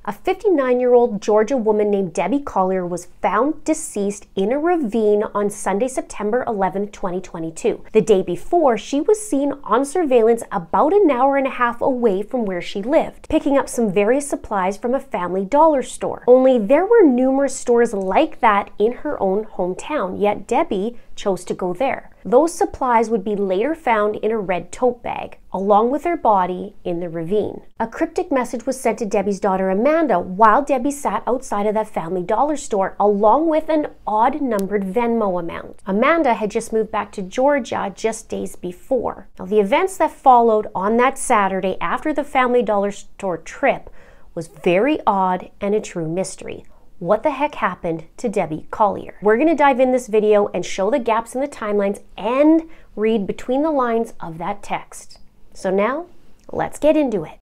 A 59-year-old Georgia woman named Debbie Collier was found deceased in a ravine on Sunday, September 11, 2022. The day before, she was seen on surveillance about an hour and a half away from where she lived, picking up some various supplies from a family dollar store. Only there were numerous stores like that in her own hometown, yet Debbie chose to go there. Those supplies would be later found in a red tote bag, along with her body in the ravine. A cryptic message was sent to Debbie's daughter Amanda while Debbie sat outside of that family dollar store, along with an odd-numbered Venmo amount. Amanda had just moved back to Georgia just days before. Now, the events that followed on that Saturday after the family dollar store trip was very odd and a true mystery. What the heck happened to Debbie Collier? We're going to dive in this video and show the gaps in the timelines and read between the lines of that text. So now, let's get into it.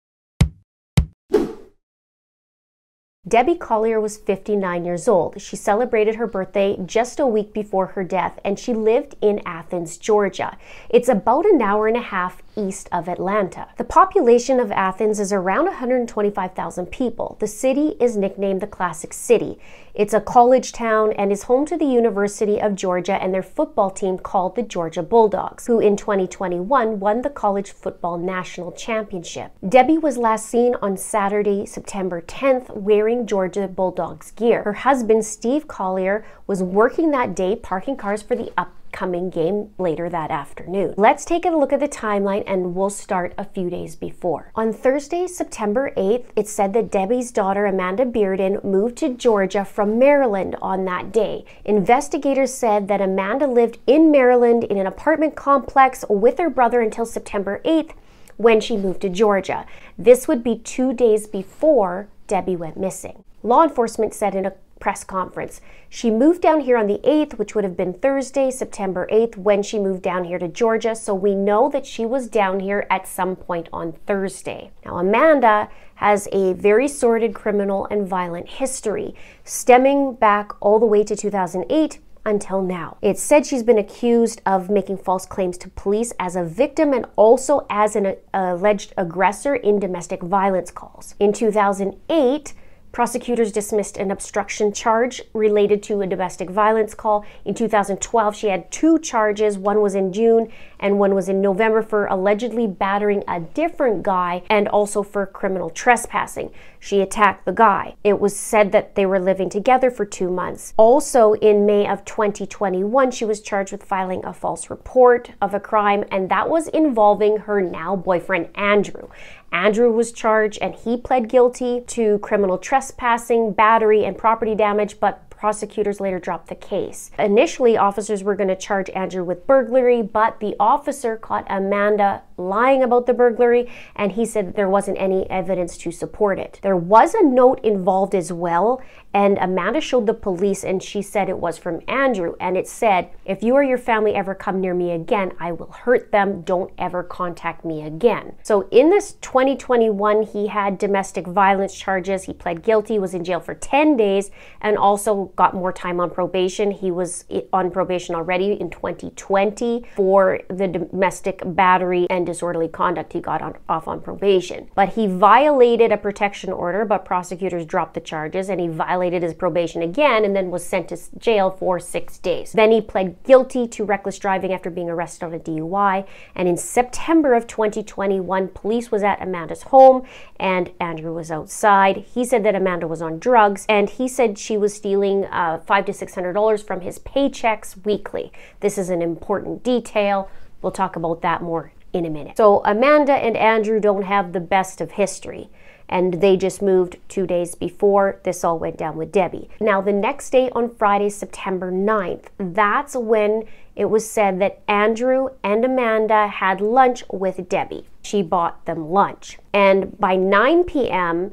Debbie Collier was 59 years old. She celebrated her birthday just a week before her death, and she lived in Athens, Georgia. It's about an hour and a half east of Atlanta. The population of Athens is around 125,000 people. The city is nicknamed the Classic City. It's a college town and is home to the University of Georgia and their football team called the Georgia Bulldogs, who in 2021 won the College Football National Championship. Debbie was last seen on Saturday, September 10th, wearing Georgia Bulldogs gear. Her husband, Steve Collier, was working that day parking cars for the upcoming game later that afternoon. Let's take a look at the timeline and we'll start a few days before. On Thursday, September 8th, it said that Debbie's daughter Amanda Bearden moved to Georgia from Maryland on that day. Investigators said that Amanda lived in Maryland in an apartment complex with her brother until September 8th when she moved to Georgia. This would be 2 days before Debbie went missing. Law enforcement said in a press conference, she moved down here on the 8th, which would have been Thursday, September 8th, when she moved down here to Georgia, so we know that she was down here at some point on Thursday. Now, Amanda has a very sordid criminal and violent history, stemming back all the way to 2008 until now. It's said she's been accused of making false claims to police as a victim and also as an alleged aggressor in domestic violence calls. In 2008, prosecutors dismissed an obstruction charge related to a domestic violence call. In 2012, she had 2 charges. One was in June and one was in November for allegedly battering a different guy and also for criminal trespassing. She attacked the guy. It was said that they were living together for 2 months. Also, in May of 2021, she was charged with filing a false report of a crime, and that was involving her now boyfriend, Andrew. Andrew was charged and he pled guilty to criminal trespassing, battery, and property damage, but prosecutors later dropped the case. Initially, officers were going to charge Andrew with burglary, but the officer caught Amanda lying about the burglary, and he said there wasn't any evidence to support it. There was a note involved as well, and Amanda showed the police, and she said it was from Andrew, and it said, "If you or your family ever come near me again, I will hurt them. Don't ever contact me again." So in this 2021, he had domestic violence charges. He pled guilty, was in jail for 10 days, and also got more time on probation. He was on probation already in 2020 for the domestic battery and disorderly conduct. He got off on probation. But he violated a protection order, but prosecutors dropped the charges, and he violated his probation again and then was sent to jail for 6 days. Then he pled guilty to reckless driving after being arrested on a DUI. And in September of 2021, police was at Amanda's home and Andrew was outside. He said that Amanda was on drugs, and he said she was stealing $500 to $600 from his paychecks weekly. This is an important detail. We'll talk about that more in a minute. So Amanda and Andrew don't have the best of history, and they just moved 2 days before this all went down with Debbie. Now, the next day on Friday, September 9th, that's when it was said that Andrew and Amanda had lunch with Debbie. She bought them lunch. And by 9 p.m.,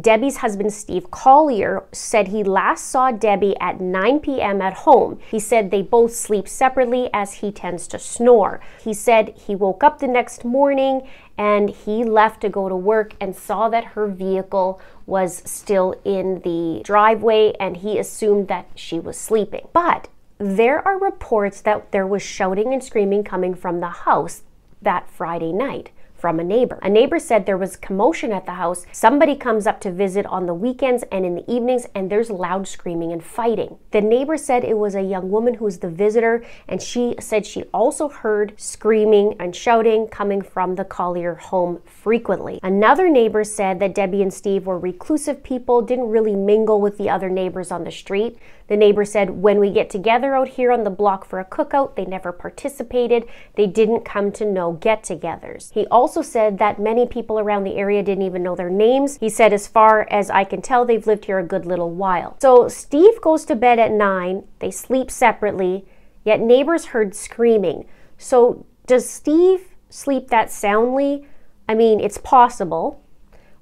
Debbie's husband, Steve Collier, said he last saw Debbie at 9 p.m. at home. He said they both sleep separately as he tends to snore. He said he woke up the next morning and he left to go to work and saw that her vehicle was still in the driveway, and he assumed that she was sleeping. But there are reports that there was shouting and screaming coming from the house that Friday night. from a neighbor. A neighbor said there was commotion at the house. Somebody comes up to visit on the weekends and in the evenings, and there's loud screaming and fighting. The neighbor said it was a young woman who was the visitor, and she said she also heard screaming and shouting coming from the Collier home frequently. Another neighbor said that Debbie and Steve were reclusive people, didn't really mingle with the other neighbors on the street. The neighbor said, when we get together out here on the block for a cookout, they never participated. They didn't come to no get-togethers. He also said that many people around the area didn't even know their names. He said, as far as I can tell, they've lived here a good little while. So Steve goes to bed at 9. They sleep separately, yet neighbors heard screaming. So does Steve sleep that soundly? I mean, it's possible.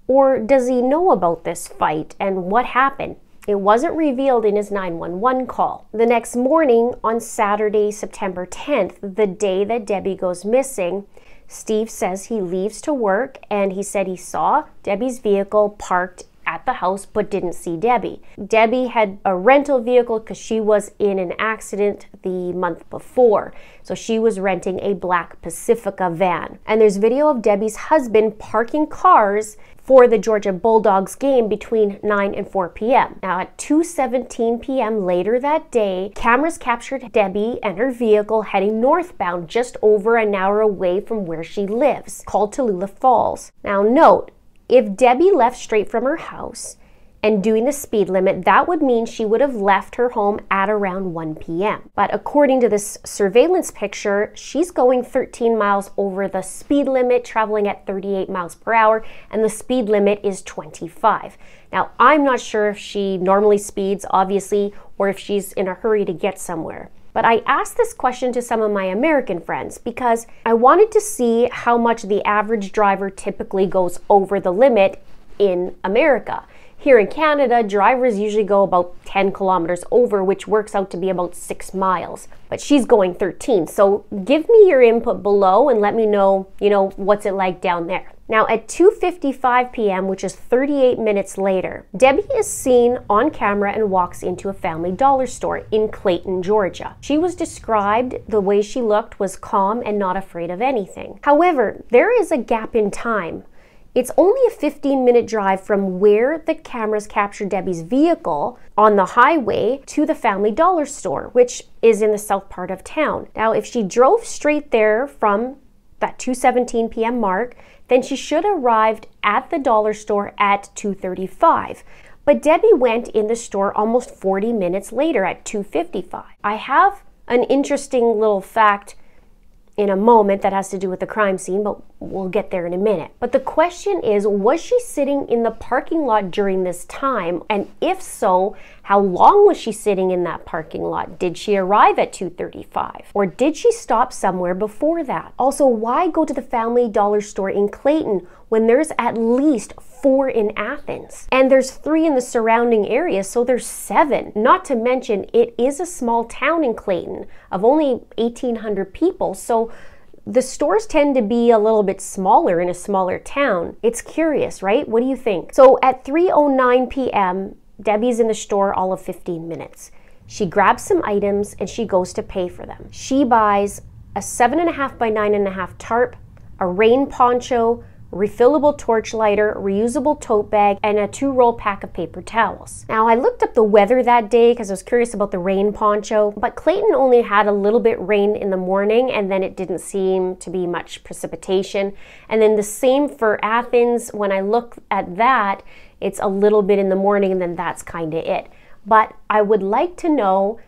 Or does he know about this fight and what happened? It wasn't revealed in his 911 call. The next morning, on Saturday, September 10th, the day that Debbie goes missing, Steve says he leaves to work, and he said he saw Debbie's vehicle parked at the house but didn't see Debbie. Debbie had a rental vehicle because she was in an accident the month before. So she was renting a black Pacifica van. And there's video of Debbie's husband parking cars for the Georgia Bulldogs game between 9 and 4 p.m. Now at 2:17 p.m. later that day, cameras captured Debbie and her vehicle heading northbound just over an hour away from where she lives, called Tallulah Falls. Now note, if Debbie left straight from her house and doing the speed limit, that would mean she would have left her home at around 1 p.m. But according to this surveillance picture, she's going 13 miles over the speed limit, traveling at 38 miles per hour, and the speed limit is 25. Now, I'm not sure if she normally speeds, obviously, or if she's in a hurry to get somewhere. But I asked this question to some of my American friends because I wanted to see how much the average driver typically goes over the limit in America. Here in Canada, drivers usually go about 10 kilometers over, which works out to be about 6 miles. But she's going 13. So give me your input below and let me know, what's it like down there. Now at 2:55 p.m., which is 38 minutes later, Debbie is seen on camera and walks into a Family Dollar store in Clayton, Georgia. She was described, the way she looked was calm and not afraid of anything. However, there is a gap in time. It's only a 15-minute drive from where the cameras captured Debbie's vehicle on the highway to the Family Dollar store, which is in the south part of town. Now, if she drove straight there from that 2:17 p.m. mark, then she should have arrived at the dollar store at 2:35. But Debbie went in the store almost 40 minutes later at 2:55. I have an interesting little fact in a moment that has to do with the crime scene, but we'll get there in a minute. But the question is, was she sitting in the parking lot during this time? And if so, how long was she sitting in that parking lot? Did she arrive at 2:35? Or did she stop somewhere before that? Also, why go to the Family Dollar store in Clayton when there's at least 4 in Athens? And there's 3 in the surrounding area, so there's 7. Not to mention, it is a small town in Clayton of only 1,800 people, so the stores tend to be a little bit smaller in a smaller town. It's curious, right? What do you think? So at 3:09 p.m., Debbie's in the store all of 15 minutes. She grabs some items and she goes to pay for them. She buys a 7.5 by 9.5 tarp, a rain poncho, refillable torch lighter, reusable tote bag, and a 2-roll pack of paper towels. Now, I looked up the weather that day because I was curious about the rain poncho, but Clayton only had a little bit rain in the morning, and then it didn't seem to be much precipitation. And then the same for Athens. When I look at that, it's a little bit in the morning, and then that's kind of it. But I would like to know,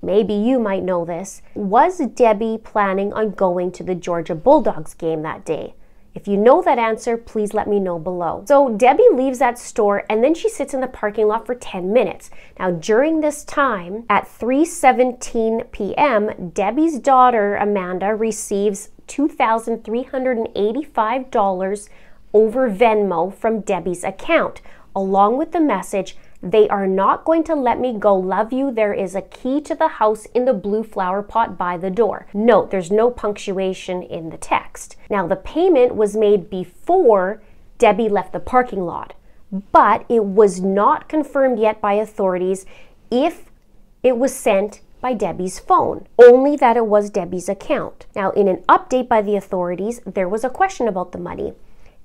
maybe you might know this, was Debbie planning on going to the Georgia Bulldogs game that day? If you know that answer, please let me know below. So Debbie leaves that store and then she sits in the parking lot for 10 minutes. Now during this time, at 3:17 p.m., Debbie's daughter, Amanda, receives $2,385 over Venmo from Debbie's account, along with the message, "They are not going to let me go. Love you. There is a key to the house in the blue flower pot by the door." Note, there's no punctuation in the text. Now, the payment was made before Debbie left the parking lot, but it was not confirmed yet by authorities if it was sent by Debbie's phone, only that it was Debbie's account. Now, in an update by the authorities, there was a question about the money.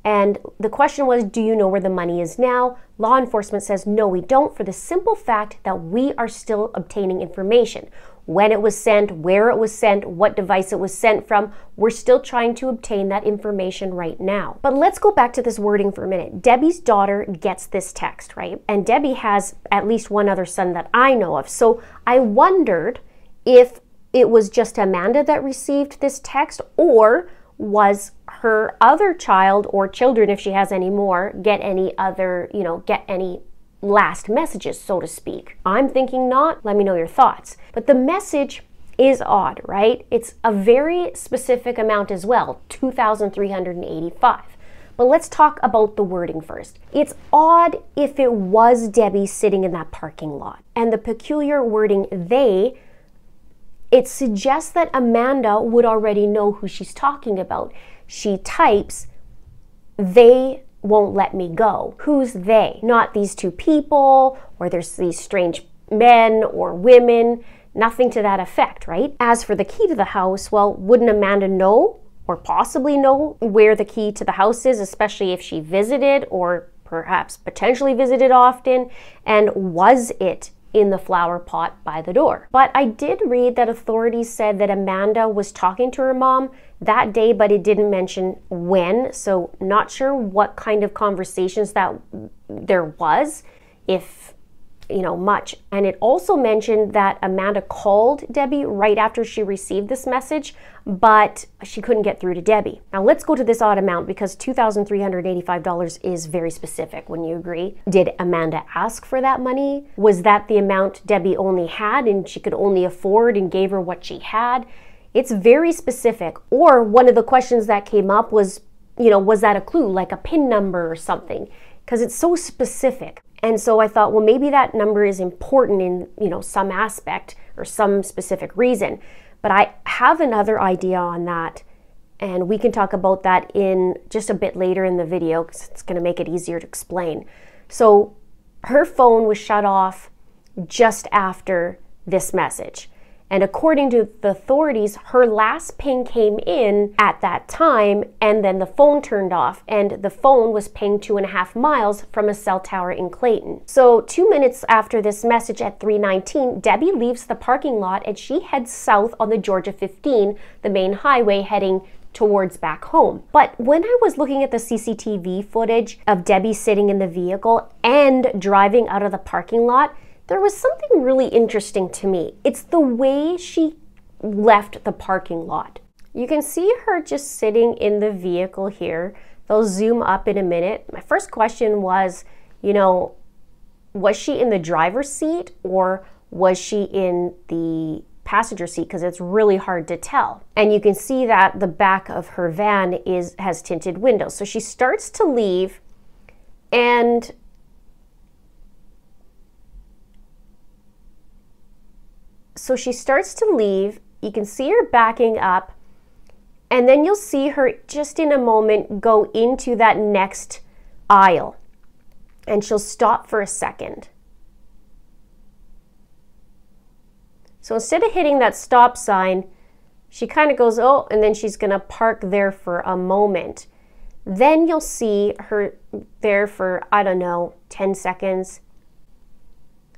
And the question was, do you know where the money is now? Law enforcement says, no, we don't, for the simple fact that we are still obtaining information. When it was sent, where it was sent, what device it was sent from, we're still trying to obtain that information right now. But let's go back to this wording for a minute. Debbie's daughter gets this text, right? And Debbie has at least one other son that I know of. So I wondered if it was just Amanda that received this text, or was her other child or children, if she has any more, get any other, get any last messages, so to speak. I'm thinking not. Let me know your thoughts. But the message is odd, right? It's a very specific amount as well, $2,385. But let's talk about the wording first. It's odd if it was Debbie sitting in that parking lot. And the peculiar wording, they, it suggests that Amanda would already know who she's talking about. She types, they won't let me go. Who's they? Not these two people, or there's these strange men or women, nothing to that effect, right? As for the key to the house, well, wouldn't Amanda know or possibly know where the key to the house is, especially if she visited or perhaps potentially visited often? And was it in the flower pot by the door? But I did read that authorities said that Amanda was talking to her mom that day, but it didn't mention when, so not sure what kind of conversations that there was, if much. And it also mentioned that Amanda called Debbie right after she received this message, but she couldn't get through to Debbie. Now let's go to this odd amount, because $2,385 is very specific. Wouldn't you agree? Did Amanda ask for that money? Was that the amount Debbie only had and she could only afford and gave her what she had? It's very specific. Or one of the questions that came up was, was that a clue, like a PIN number or something? Because it's so specific. And so I thought, well, maybe that number is important in, some aspect or some specific reason. But I have another idea on that, and we can talk about that in just a bit later in the video, because it's going to make it easier to explain. So her phone was shut off just after this message. And according to the authorities, her last ping came in at that time, and then the phone turned off, and the phone was pinged 2.5 miles from a cell tower in Clayton. So 2 minutes after this message at 3:19, Debbie leaves the parking lot and she heads south on the Georgia 15, the main highway, heading towards back home. But when I was looking at the CCTV footage of Debbie sitting in the vehicle and driving out of the parking lot, there was something really interesting to me. It's the way she left the parking lot. You can see her just sitting in the vehicle here. They'll zoom up in a minute. My first question was, was she in the driver's seat or was she in the passenger seat? Because it's really hard to tell. And you can see that the back of her van has tinted windows. So she starts to leave, and you can see her backing up, and then you'll see her just in a moment go into that next aisle, and she'll stop for a second. So instead of hitting that stop sign, she kind of goes, oh, and then she's gonna park there for a moment. Then you'll see her there for, 10 seconds.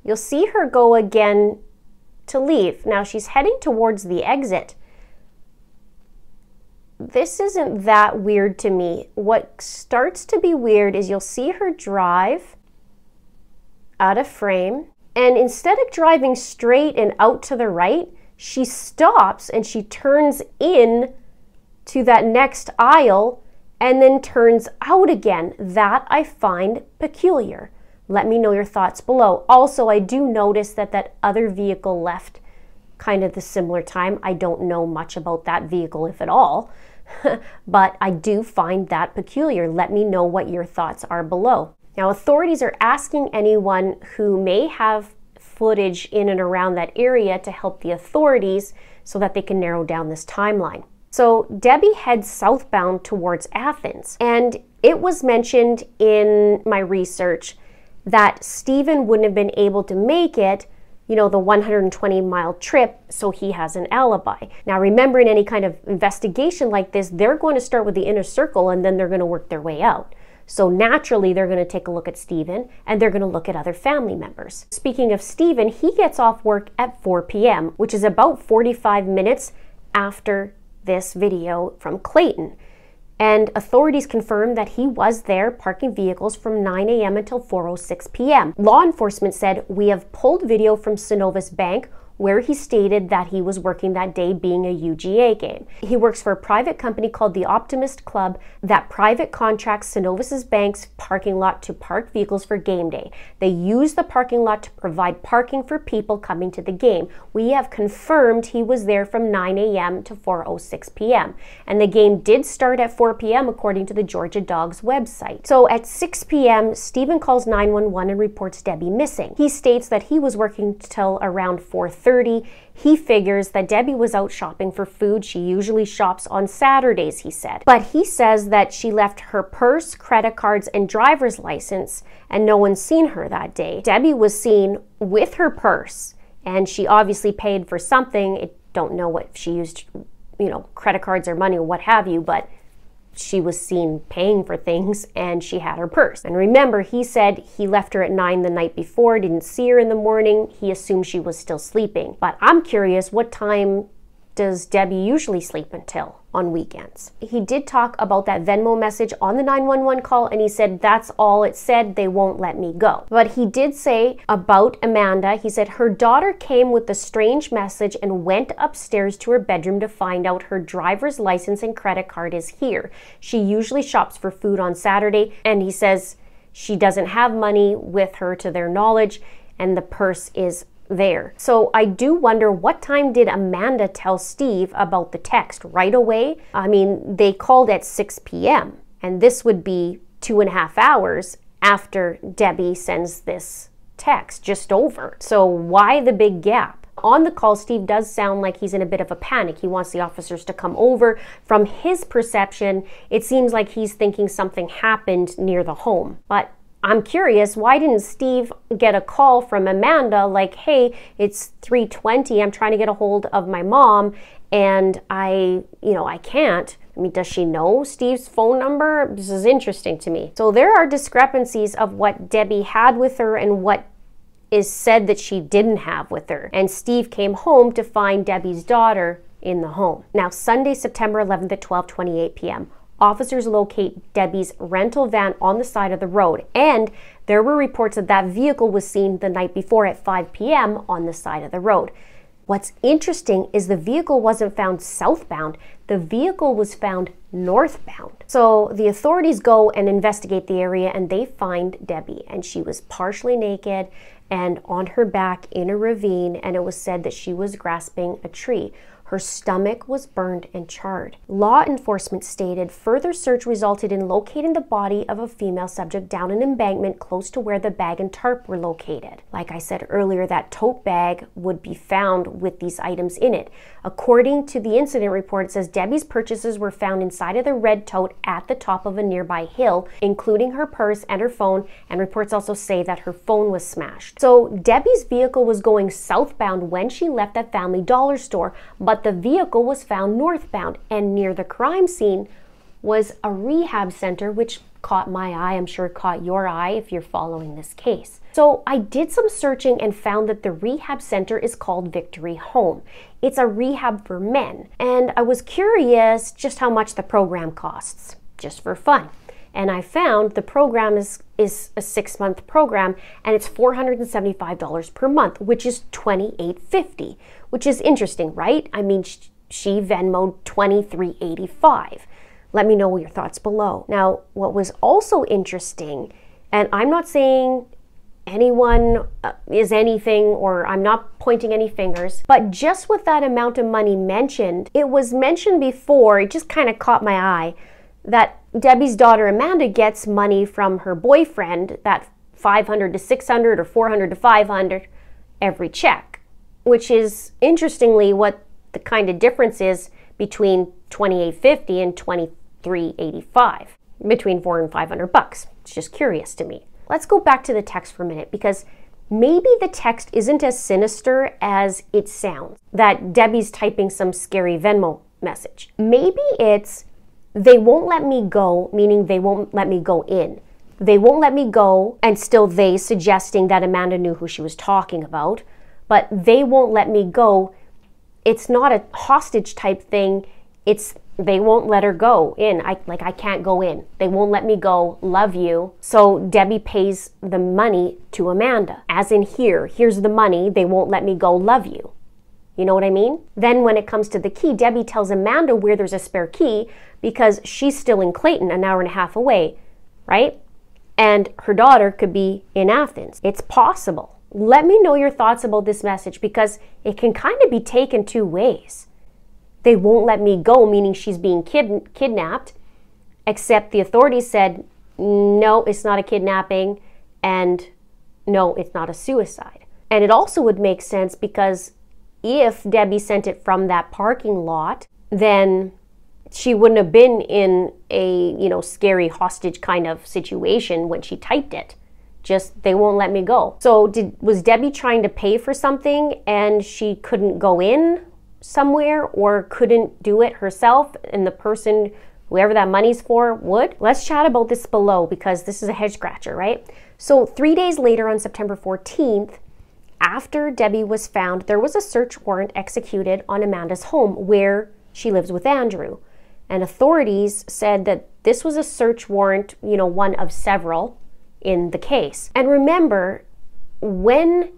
You'll see her go again to leave. Now she's heading towards the exit. This isn't that weird to me. What starts to be weird is you'll see her drive out of frame, and instead of driving straight and out to the right, she stops and she turns in to that next aisle and then turns out again. That I find peculiar. Let me know your thoughts below. Also, I do notice that other vehicle left kind of the similar time. I don't know much about that vehicle, if at all, but I do find that peculiar. Let me know what your thoughts are below. Now, authorities are asking anyone who may have footage in and around that area to help the authorities so that they can narrow down this timeline. So Debbie heads southbound towards Athens, and it was mentioned in my research that Stephen wouldn't have been able to make it the 120-mile trip, so he has an alibi. Now remember, in any kind of investigation like this, they're going to start with the inner circle and then they're going to work their way out. So naturally, they're going to take a look at Stephen and they're going to look at other family members. Speaking of Stephen, he gets off work at 4 p.m., which is about 45 minutes after this video from Clayton. And authorities confirmed that he was there parking vehicles from 9 a.m. until 4:06 p.m. Law enforcement said, "We have pulled video from Synovus Bank where he stated that he was working that day, being a UGA game. He works for a private company called the Optimist Club that private contracts Synovus Bank's parking lot to park vehicles for game day. They use the parking lot to provide parking for people coming to the game. We have confirmed he was there from 9 a.m. to 4:06 p.m. And the game did start at 4 p.m. according to the Georgia Dogs website. So at 6 p.m., Stephen calls 911 and reports Debbie missing. He states that he was working till around 4:30. He figures that Debbie was out shopping for food. She usually shops on Saturdays, he said. But he says that she left her purse, credit cards, and driver's license, and no one's seen her that day. Debbie was seen with her purse, and she obviously paid for something. I don't know what she used, credit cards or money or what have you, but she was seen paying for things and she had her purse. And remember, he said he left her at 9 the night before, didn't see her in the morning. He assumed she was still sleeping. But I'm curious, what time does Debbie usually sleep until on weekends? He did talk about that Venmo message on the 911 call, and he said that's all it said, they won't let me go. But he did say about Amanda, he said her daughter came with a strange message and went upstairs to her bedroom to find out her driver's license and credit card is here. She usually shops for food on Saturday, and he says she doesn't have money with her to their knowledge, and the purse is there. So I do wonder, what time did Amanda tell Steve about the text? Right away? I mean, they called at 6 p.m. and this would be 2.5 hours after Debbie sends this text, just over. So why the big gap? On the call, Steve does sound like he's in a bit of a panic. He wants the officers to come over. From his perception, it seems like he's thinking something happened near the home. But I'm curious, why didn't Steve get a call from Amanda like, hey, it's 3:20, I'm trying to get a hold of my mom and I can't. I mean, does she know Steve's phone number? This is interesting to me. So there are discrepancies of what Debbie had with her and what is said that she didn't have with her. And Steve came home to find Debbie's daughter in the home. Now, Sunday, September 11th at 12:28 p.m., officers locate Debbie's rental van on the side of the road, and there were reports that that vehicle was seen the night before at 5 p.m. on the side of the road. What's interesting is the vehicle wasn't found southbound, the vehicle was found northbound. So the authorities go and investigate the area and they find Debbie, and she was partially naked and on her back in a ravine, and it was said that she was grasping a tree. Her stomach was burned and charred. Law enforcement stated further search resulted in locating the body of a female subject down an embankment close to where the bag and tarp were located. Like I said earlier, that tote bag would be found with these items in it. According to the incident report, it says Debbie's purchases were found inside of the red tote at the top of a nearby hill, including her purse and her phone, and reports also say that her phone was smashed. So Debbie's vehicle was going southbound when she left that Family Dollar store, but the vehicle was found northbound, and near the crime scene was a rehab center, which caught my eye. I'm sure it caught your eye if you're following this case. So I did some searching and found that the rehab center is called Victory Home. It's a rehab for men, and I was curious just how much the program costs, just for fun. And I found the program is a 6-month program, and it's $475 per month, which is $28.50, which is interesting, right? I mean, she Venmoed $23.85. Let me know your thoughts below. Now, what was also interesting, and I'm not saying anyone is anything, or I'm not pointing any fingers, but just with that amount of money mentioned, it was mentioned before, it just kind of caught my eye, that Debbie's daughter Amanda gets money from her boyfriend, that $500 to $600 or $400 to $500 every check, which is interestingly what the kind of difference is between $28.50 and $23.85, between $400 and $500. It's just curious to me. Let's go back to the text for a minute, because maybe the text isn't as sinister as it sounds, that Debbie's typing some scary Venmo message. Maybe it's, they won't let me go, meaning they won't let me go in. They won't let me go, and still they, suggesting that Amanda knew who she was talking about, but they won't let me go. It's not a hostage type thing. It's they won't let her go in. I can't go in. They won't let me go. Love you. So Debbie pays the money to Amanda. As in here's the money. They won't let me go. Love you. You know what I mean? Then when it comes to the key, Debbie tells Amanda where there's a spare key because she's still in Clayton, an hour and a half away, right? And her daughter could be in Athens. It's possible. Let me know your thoughts about this message because it can kind of be taken two ways. They won't let me go, meaning she's being kidnapped, except the authorities said, no, it's not a kidnapping, and no, it's not a suicide. And it also would make sense because if Debbie sent it from that parking lot, then she wouldn't have been in a, scary hostage kind of situation when she typed it. Just, they won't let me go. So was Debbie trying to pay for something and she couldn't go in somewhere or couldn't do it herself and the person, whoever that money's for, would? Let's chat about this below because this is a head scratcher, right? So 3 days later on September 14th, after Debbie was found, there was a search warrant executed on Amanda's home where she lives with Andrew. And authorities said that this was a search warrant, one of several in the case. And remember, when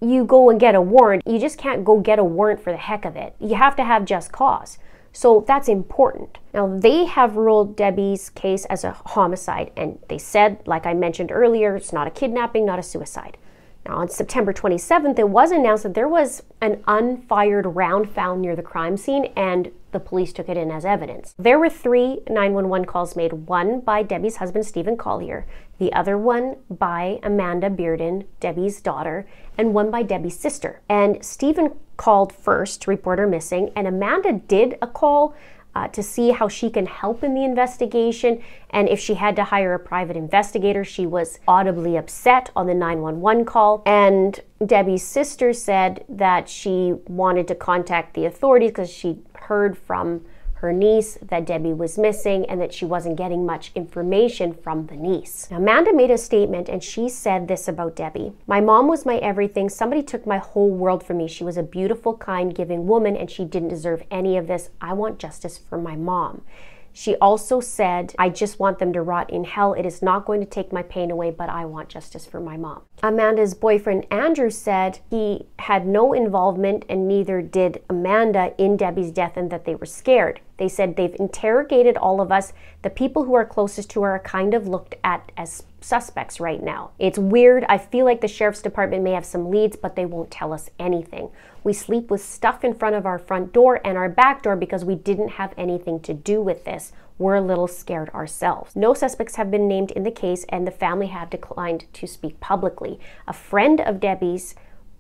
you go and get a warrant, you just can't go get a warrant for the heck of it. You have to have just cause. So that's important. Now, they have ruled Debbie's case as a homicide, and they said, like I mentioned earlier, it's not a kidnapping, not a suicide. Now, on September 27th, it was announced that there was an unfired round found near the crime scene, and the police took it in as evidence. There were 3 911 calls made, one by Debbie's husband, Stephen Collier, the other one by Amanda Bearden, Debbie's daughter, and one by Debbie's sister. And Stephen called first to report her missing, and Amanda did a call to see how she can help in the investigation, and if she had to hire a private investigator. She was audibly upset on the 911 call, and Debbie's sister said that she wanted to contact the authorities because she heard from her niece that Debbie was missing and that she wasn't getting much information from the niece. Now, Amanda made a statement and she said this about Debbie: "My mom was my everything. Somebody took my whole world from me. She was a beautiful, kind, giving woman and she didn't deserve any of this. I want justice for my mom." She also said, "I just want them to rot in hell. It is not going to take my pain away, but I want justice for my mom." Amanda's boyfriend, Andrew, said he had no involvement and neither did Amanda in Debbie's death and that they were scared. They said they've interrogated all of us. The people who are closest to her are kind of looked at as suspects right now. It's weird. I feel like the sheriff's department may have some leads, but they won't tell us anything. We sleep with stuff in front of our front door and our back door because we didn't have anything to do with this. We're a little scared ourselves. No suspects have been named in the case and the family have declined to speak publicly. A friend of Debbie's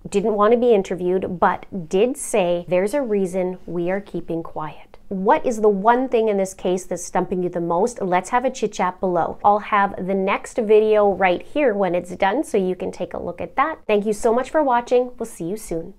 didn't want to be interviewed, but did say there's a reason we are keeping quiet. What is the one thing in this case that's stumping you the most? Let's have a chit chat below. I'll have the next video right here when it's done so you can take a look at that. Thank you so much for watching. We'll see you soon.